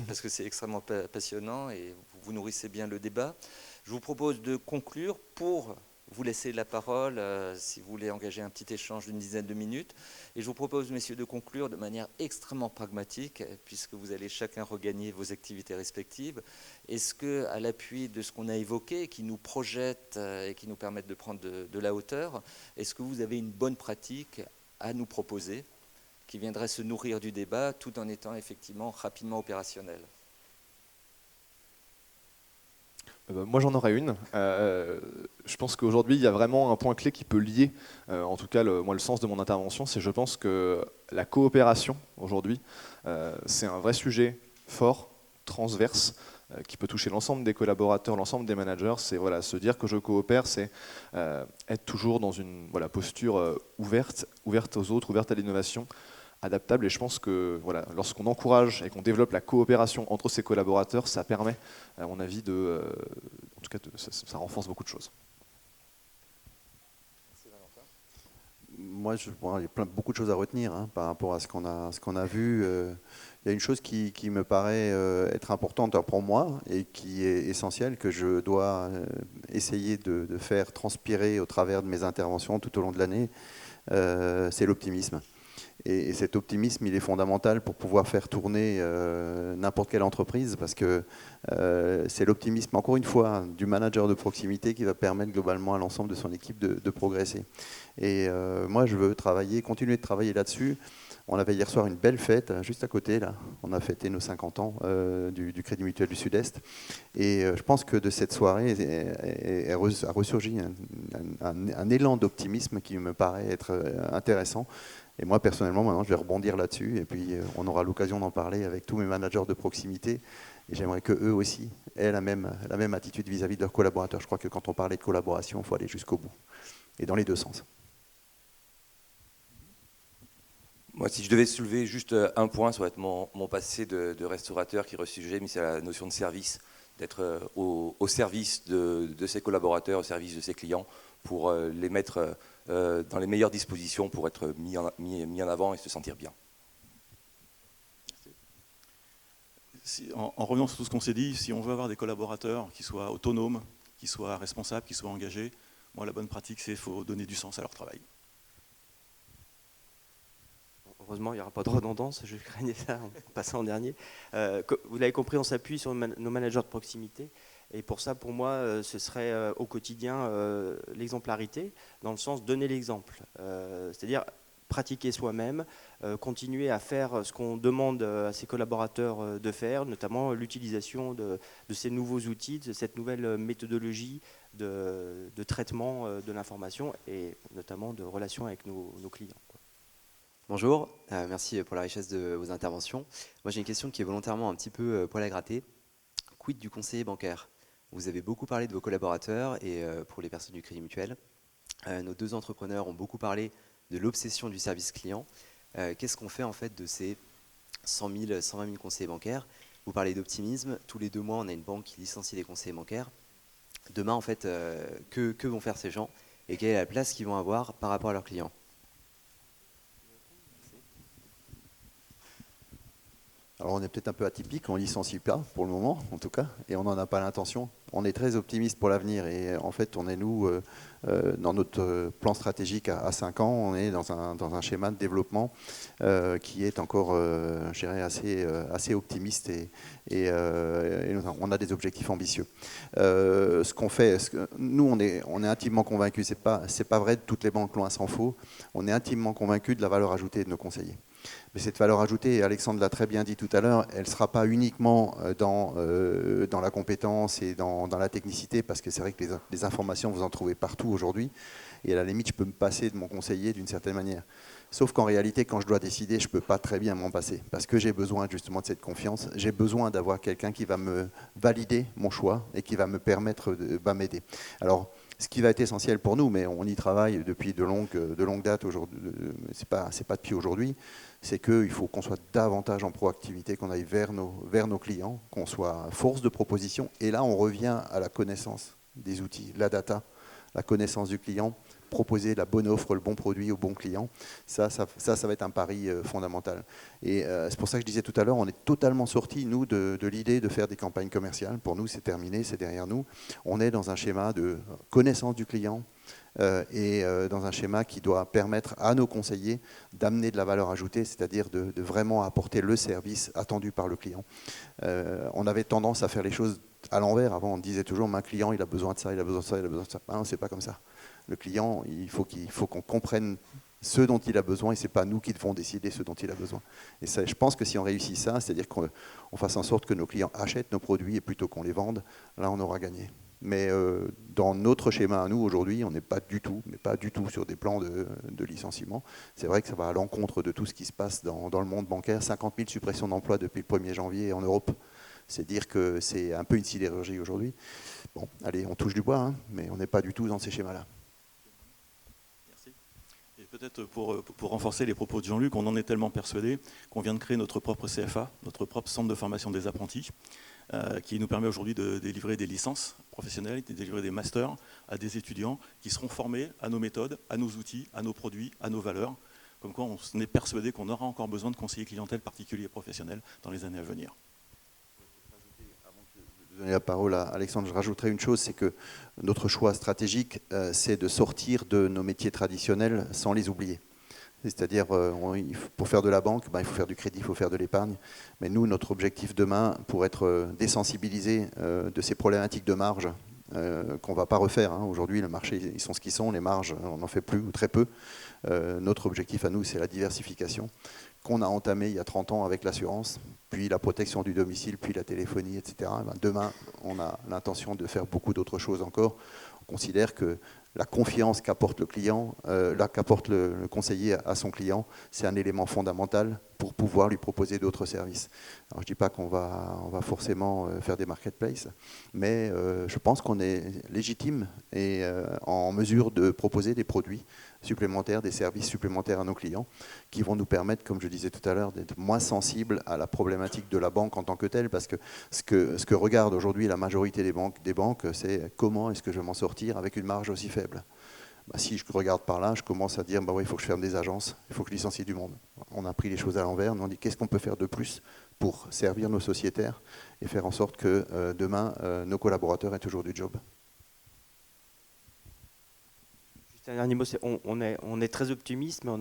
parce que c'est extrêmement passionnant et vous nourrissez bien le débat. Je vous propose de conclure pour vous laisser la parole si vous voulez engager un petit échange d'une dizaine de minutes. Et je vous propose, messieurs, de conclure de manière extrêmement pragmatique, puisque vous allez chacun regagner vos activités respectives. Est-ce que, à l'appui de ce qu'on a évoqué, qui nous projette et qui nous permettent de prendre de la hauteur, est-ce que vous avez une bonne pratique à nous proposer qui viendrait se nourrir du débat tout en étant effectivement rapidement opérationnel? Moi j'en aurais une. Je pense qu'aujourd'hui il y a vraiment un point clé qui peut lier, en tout cas le sens de mon intervention, c'est je pense que la coopération aujourd'hui c'est un vrai sujet fort, transverse, qui peut toucher l'ensemble des collaborateurs, l'ensemble des managers. C'est se dire que je coopère, c'est être toujours dans une posture ouverte aux autres, ouverte à l'innovation, adaptable. Et je pense que lorsqu'on encourage et qu'on développe la coopération entre ces collaborateurs, ça permet, à mon avis, en tout cas, ça renforce beaucoup de choses. Moi, il y a beaucoup de choses à retenir par rapport à ce qu'on a vu. Il y a une chose qui me paraît être importante pour moi et qui est essentielle, que je dois essayer de faire transpirer au travers de mes interventions tout au long de l'année, c'est l'optimisme. Et cet optimisme, il est fondamental pour pouvoir faire tourner n'importe quelle entreprise, parce que c'est l'optimisme, encore une fois, du manager de proximité qui va permettre globalement à l'ensemble de son équipe de progresser. Et moi, je veux continuer de travailler là-dessus, On avait hier soir une belle fête, juste à côté, là. On a fêté nos 50 ans du Crédit Mutuel du Sud-Est. Et je pense que de cette soirée a ressurgi un élan d'optimisme qui me paraît être intéressant. Et moi, personnellement, maintenant, je vais rebondir là-dessus. Et puis, on aura l'occasion d'en parler avec tous mes managers de proximité. Et j'aimerais qu'eux aussi aient la même attitude vis-à-vis de leurs collaborateurs. Je crois que quand on parlait de collaboration, il faut aller jusqu'au bout. Et dans les deux sens. Moi, si je devais soulever juste un point, ça va être mon passé de restaurateur qui ressujet, mais c'est la notion de service, d'être au service de ses collaborateurs, au service de ses clients, pour les mettre dans les meilleures dispositions pour être mis en avant et se sentir bien. En revenant sur tout ce qu'on s'est dit, si on veut avoir des collaborateurs qui soient autonomes, qui soient responsables, qui soient engagés, moi, la bonne pratique, c'est qu'il faut donner du sens à leur travail. Heureusement, il n'y aura pas de redondance, je craignais ça en passant en dernier. Vous l'avez compris, on s'appuie sur nos managers de proximité. Et pour ça, pour moi, ce serait au quotidien l'exemplarité, dans le sens donner l'exemple. C'est-à-dire pratiquer soi-même, continuer à faire ce qu'on demande à ses collaborateurs de faire, notamment l'utilisation de ces nouveaux outils, de cette nouvelle méthodologie de traitement de l'information et notamment de relations avec nos clients. Bonjour, merci pour la richesse de vos interventions. Moi j'ai une question qui est volontairement un petit peu poil à gratter. Quid du conseiller bancaire? Vous avez beaucoup parlé de vos collaborateurs et pour les personnes du Crédit Mutuel. Nos deux entrepreneurs ont beaucoup parlé de l'obsession du service client. Qu'est-ce qu'on fait en fait de ces 100 000, 120 000 conseillers bancaires? Vous parlez d'optimisme. Tous les 2 mois, on a une banque qui licencie des conseillers bancaires. Demain, en fait, que vont faire ces gens et quelle est la place qu'ils vont avoir par rapport à leurs clients? Alors on est peut-être un peu atypique, on ne licencie pas pour le moment en tout cas, et on n'en a pas l'intention. On est très optimiste pour l'avenir et en fait on est dans notre plan stratégique à 5 ans, on est dans un schéma de développement qui est encore je dirais assez optimiste et on a des objectifs ambitieux. Ce qu'on fait, nous on est intimement convaincus, c'est pas vrai de toutes les banques, loin s'en faut, on est intimement convaincus de la valeur ajoutée de nos conseillers. Mais cette valeur ajoutée, et Alexandre l'a très bien dit tout à l'heure, elle ne sera pas uniquement dans la compétence et dans la technicité, parce que c'est vrai que les informations, vous en trouvez partout aujourd'hui, et à la limite, je peux me passer de mon conseiller d'une certaine manière. Sauf qu'en réalité, quand je dois décider, je ne peux pas très bien m'en passer, parce que j'ai besoin justement de cette confiance, j'ai besoin d'avoir quelqu'un qui va me valider mon choix et qui va me permettre de m'aider. Alors, ce qui va être essentiel pour nous, mais on y travaille depuis de longues dates, c'est pas depuis aujourd'hui, c'est qu'il faut qu'on soit davantage en proactivité, qu'on aille vers nos clients, qu'on soit force de proposition. Et là, on revient à la connaissance des outils, la data, la connaissance du client, proposer la bonne offre, le bon produit au bon client. Ça va être un pari fondamental. Et c'est pour ça que je disais tout à l'heure, on est totalement sortis, nous, de l'idée de faire des campagnes commerciales. Pour nous, c'est terminé, c'est derrière nous. On est dans un schéma de connaissance du client, et dans un schéma qui doit permettre à nos conseillers d'amener de la valeur ajoutée, c'est-à-dire de vraiment apporter le service attendu par le client. On avait tendance à faire les choses à l'envers. Avant, on disait toujours, un client, il a besoin de ça, il a besoin de ça, il a besoin de ça. Non, c'est pas comme ça. Le client, il faut qu'on comprenne ce dont il a besoin et ce n'est pas nous qui devons décider ce dont il a besoin. Et ça, je pense que si on réussit ça, c'est-à-dire qu'on fasse en sorte que nos clients achètent nos produits et plutôt qu'on les vende, là on aura gagné. Mais dans notre schéma à nous aujourd'hui, on n'est pas du tout sur des plans de licenciement. C'est vrai que ça va à l'encontre de tout ce qui se passe dans le monde bancaire. 50 000 suppressions d'emplois depuis le 1er janvier en Europe. C'est dire que c'est un peu une sidérurgie aujourd'hui. Bon, allez, on touche du bois, hein, mais on n'est pas du tout dans ces schémas-là. Merci. Et peut-être pour renforcer les propos de Jean-Luc, on en est tellement persuadé qu'on vient de créer notre propre CFA, notre propre centre de formation des apprentis, qui nous permet aujourd'hui de délivrer des licences professionnelles, de délivrer des masters à des étudiants qui seront formés à nos méthodes, à nos outils, à nos produits, à nos valeurs. Comme quoi, on est persuadé qu'on aura encore besoin de conseillers clientèle particuliers et professionnels dans les années à venir. Donner la parole à Alexandre, je rajouterai une chose, c'est que notre choix stratégique, c'est de sortir de nos métiers traditionnels sans les oublier. C'est-à-dire, pour faire de la banque, il faut faire du crédit, il faut faire de l'épargne. Mais nous, notre objectif demain, pour être désensibilisé de ces problématiques de marge, qu'on ne va pas refaire. Hein. Aujourd'hui, le marché, ils sont ce qu'ils sont, les marges, on n'en fait plus ou très peu. Notre objectif à nous, c'est la diversification. qu'on a entamé il y a 30 ans avec l'assurance, puis la protection du domicile, puis la téléphonie, etc. Demain, on a l'intention de faire beaucoup d'autres choses encore. On considère que la confiance qu'apporte le client, qu'apporte le conseiller à son client, c'est un élément fondamental pour pouvoir lui proposer d'autres services. Alors, je ne dis pas qu'on va forcément faire des marketplaces, mais je pense qu'on est légitime et en mesure de proposer des produits supplémentaires, des services supplémentaires à nos clients qui vont nous permettre, comme je disais tout à l'heure, d'être moins sensibles à la problématique de la banque en tant que telle, parce que ce que regarde aujourd'hui la majorité des banques, c'est comment est-ce que je vais m'en sortir avec une marge aussi faible. Si je regarde par là, je commence à dire il faut que je ferme des agences, il faut que je licencie du monde. On a pris les choses à l'envers, on dit qu'est-ce qu'on peut faire de plus pour servir nos sociétaires et faire en sorte que demain, nos collaborateurs aient toujours du job. Un dernier mot, on est très optimiste, mais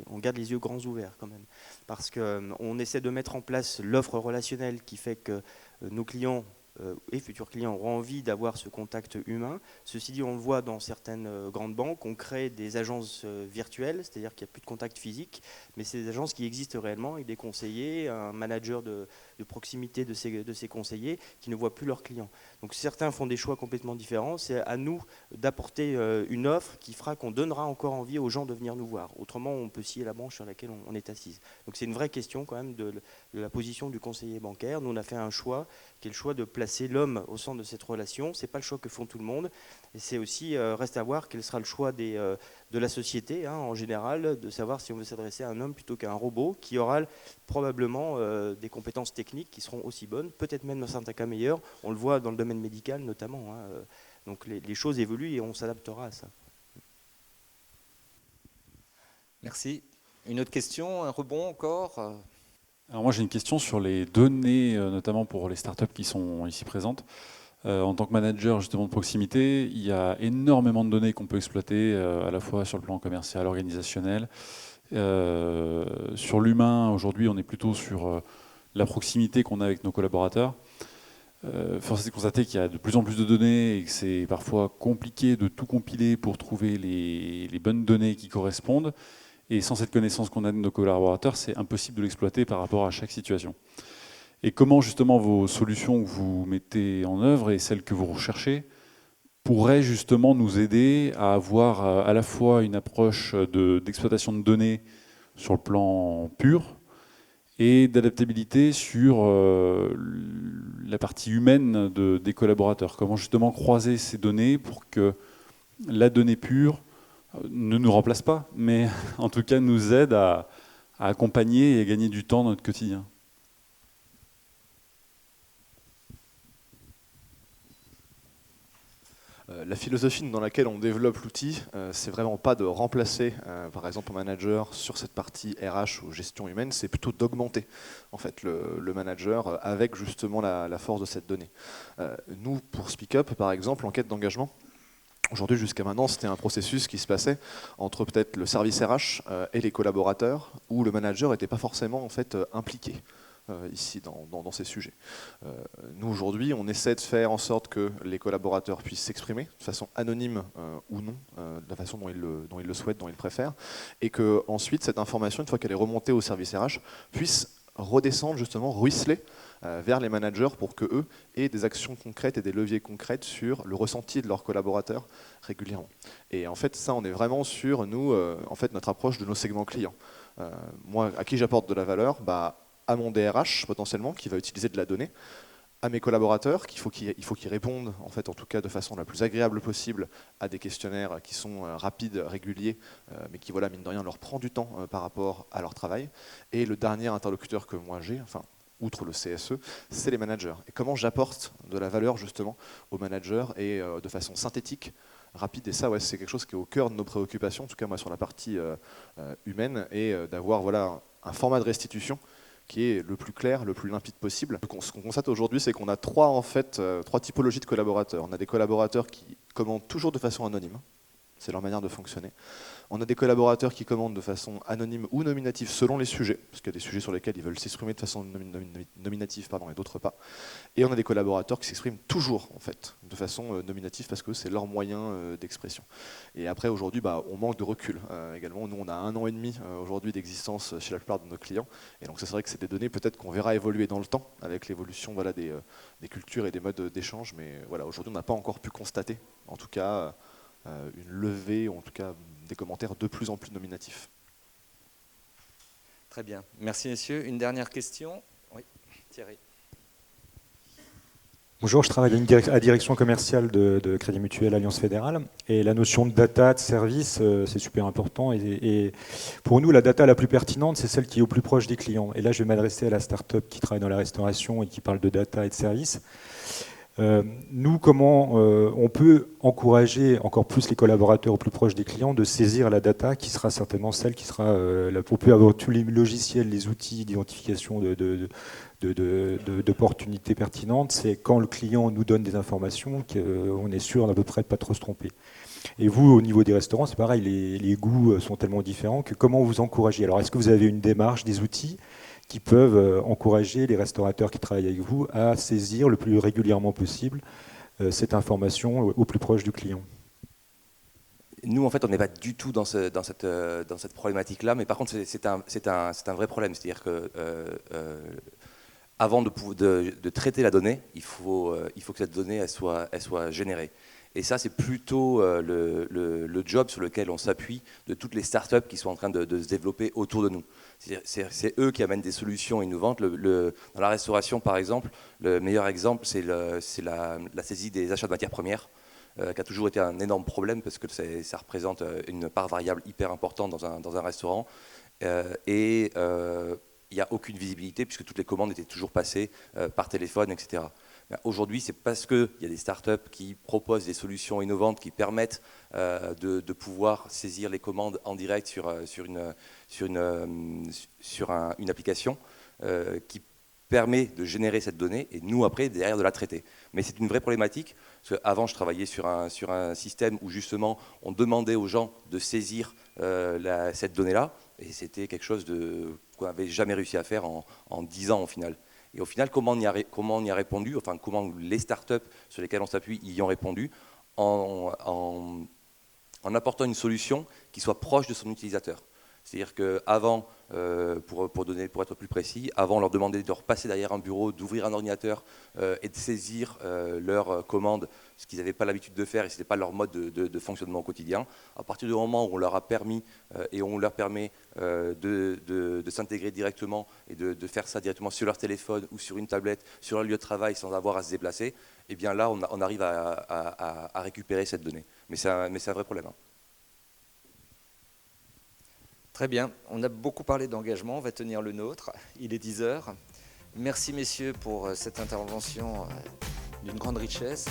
on garde les yeux grands ouverts quand même. Parce qu'on essaie de mettre en place l'offre relationnelle qui fait que nos clients et futurs clients auront envie d'avoir ce contact humain. Ceci dit, on le voit dans certaines grandes banques, on crée des agences virtuelles, c'est-à-dire qu'il n'y a plus de contact physique, mais c'est des agences qui existent réellement avec des conseillers, un manager de proximité de ces conseillers qui ne voient plus leurs clients. Donc certains font des choix complètement différents. C'est à nous d'apporter une offre qui fera qu'on donnera encore envie aux gens de venir nous voir. Autrement, on peut scier la branche sur laquelle on est assise. Donc c'est une vraie question quand même de la position du conseiller bancaire. Nous, on a fait un choix qui est le choix de placer l'homme au centre de cette relation. Ce n'est pas le choix que font tout le monde. Et c'est aussi, reste à voir quel sera le choix de la société en général, de savoir si on veut s'adresser à un homme plutôt qu'à un robot qui aura probablement des compétences techniques qui seront aussi bonnes, peut-être même dans certains cas meilleures. On le voit dans le domaine médical notamment. Donc les choses évoluent et on s'adaptera à ça. Merci. Une autre question, un rebond encore? Alors moi j'ai une question sur les données, notamment pour les startups qui sont ici présentes. En tant que manager justement de proximité, il y a énormément de données qu'on peut exploiter, à la fois sur le plan commercial, organisationnel. Sur l'humain, aujourd'hui on est plutôt sur la proximité qu'on a avec nos collaborateurs. Force est de constater qu'il y a de plus en plus de données et que c'est parfois compliqué de tout compiler pour trouver les bonnes données qui correspondent. Et sans cette connaissance qu'on a de nos collaborateurs, c'est impossible de l'exploiter par rapport à chaque situation. Et comment justement vos solutions que vous mettez en œuvre et celles que vous recherchez pourraient justement nous aider à avoir à la fois une approche d'exploitation de données sur le plan pur et d'adaptabilité sur la partie humaine des collaborateurs. Comment justement croiser ces données pour que la donnée pure ne nous remplace pas, mais en tout cas nous aide à accompagner et à gagner du temps dans notre quotidien. La philosophie dans laquelle on développe l'outil, c'est vraiment pas de remplacer, par exemple, un manager sur cette partie RH ou gestion humaine, c'est plutôt d'augmenter en fait le manager avec justement la force de cette donnée. Nous, pour SpeakUp, par exemple, en quête d'engagement, aujourd'hui, jusqu'à maintenant, c'était un processus qui se passait entre peut-être le service RH et les collaborateurs, où le manager n'était pas forcément en fait impliqué ici dans ces sujets. Nous, aujourd'hui, on essaie de faire en sorte que les collaborateurs puissent s'exprimer de façon anonyme ou non, de la façon dont ils le souhaitent, dont ils préfèrent, et que ensuite cette information, une fois qu'elle est remontée au service RH, puisse redescendre justement, ruisseler vers les managers pour qu'eux aient des actions concrètes et des leviers concrets sur le ressenti de leurs collaborateurs régulièrement. Et en fait, ça, on est vraiment sur, nous, en fait, notre approche de nos segments clients. Moi, à qui j'apporte de la valeur, à mon DRH potentiellement, qui va utiliser de la donnée, à mes collaborateurs, il faut qu'ils répondent, en fait, en tout cas de façon la plus agréable possible, à des questionnaires qui sont rapides, réguliers, mais qui, voilà, mine de rien, leur prend du temps par rapport à leur travail. Et le dernier interlocuteur que moi j'ai, enfin, outre le CSE, c'est les managers. Et comment j'apporte de la valeur justement aux managers et de façon synthétique, rapide. Et ça, ouais, c'est quelque chose qui est au cœur de nos préoccupations, en tout cas moi sur la partie humaine, et d'avoir voilà, un format de restitution qui est le plus clair, le plus limpide possible. Ce qu'on constate aujourd'hui, c'est qu'on a trois typologies de collaborateurs. On a des collaborateurs qui commandent toujours de façon anonyme, C'est leur manière de fonctionner. On a des collaborateurs qui commandent de façon anonyme ou nominative selon les sujets, parce qu'il y a des sujets sur lesquels ils veulent s'exprimer de façon nominative et d'autres pas. Et on a des collaborateurs qui s'expriment toujours en fait, de façon nominative parce que c'est leur moyen d'expression. Et après aujourd'hui, on manque de recul également. Nous on a 1 an et demi aujourd'hui d'existence chez la plupart de nos clients. Et donc c'est vrai que c'est des données peut-être qu'on verra évoluer dans le temps avec l'évolution des cultures et des modes d'échange. Mais voilà, aujourd'hui on n'a pas encore pu constater, en tout cas, une levée, ou en tout cas des commentaires de plus en plus nominatifs. Très bien. Merci, messieurs. Une dernière question. Oui, Thierry. Bonjour, je travaille à la direction commerciale de Crédit Mutuel Alliance Fédérale. Et la notion de data, de service, c'est super important. Et pour nous, la data la plus pertinente, c'est celle qui est au plus proche des clients. Et là, je vais m'adresser à la start-up qui travaille dans la restauration et qui parle de data et de service. Nous, comment on peut encourager encore plus les collaborateurs au plus proche des clients de saisir la data qui sera certainement celle qui sera pour plus avoir tous les logiciels, les outils d'identification d'opportunités pertinentes. C'est quand le client nous donne des informations qu'on est sûr d'à peu près de ne pas trop se tromper. Et vous, au niveau des restaurants, c'est pareil, les goûts sont tellement différents que comment vous encouragez? Alors, est-ce que vous avez une démarche, des outils qui peuvent encourager les restaurateurs qui travaillent avec vous à saisir le plus régulièrement possible cette information au plus proche du client? Nous, en fait, on n'est pas du tout dans cette problématique-là, mais par contre, c'est un vrai problème. C'est-à-dire que avant de traiter la donnée, il faut que cette donnée elle soit générée. Et ça, c'est plutôt le job sur lequel on s'appuie de toutes les startups qui sont en train de se développer autour de nous. C'est eux qui amènent des solutions innovantes. Dans la restauration, par exemple, le meilleur exemple, c'est la saisie des achats de matières premières, qui a toujours été un énorme problème parce que ça représente une part variable hyper importante dans un restaurant. Il n'y a aucune visibilité puisque toutes les commandes étaient toujours passées par téléphone, etc. Aujourd'hui, c'est parce qu'il y a des startups qui proposent des solutions innovantes qui permettent de pouvoir saisir les commandes en direct sur une application qui permet de générer cette donnée et nous, après, derrière, de la traiter. Mais c'est une vraie problématique, parce qu'avant, je travaillais sur un système où, justement, on demandait aux gens de saisir cette donnée-là, et c'était quelque chose qu'on n'avait jamais réussi à faire en 10 ans, au final. Et au final, comment on y a répondu, enfin, comment les startups sur lesquelles on s'appuie y ont répondu, en apportant une solution qui soit proche de son utilisateur. C'est-à-dire qu'avant, pour être plus précis, avant on leur demandait de repasser derrière un bureau, d'ouvrir un ordinateur et de saisir leurs commandes, ce qu'ils n'avaient pas l'habitude de faire et ce n'était pas leur mode de fonctionnement au quotidien. À partir du moment où on leur a permis et on leur permet de s'intégrer directement et de faire ça directement sur leur téléphone ou sur une tablette, sur leur lieu de travail sans avoir à se déplacer, et bien là on arrive à récupérer cette donnée. Mais c'est un vrai problème. Très bien, on a beaucoup parlé d'engagement, on va tenir le nôtre, il est 10 heures. Merci messieurs pour cette intervention d'une grande richesse.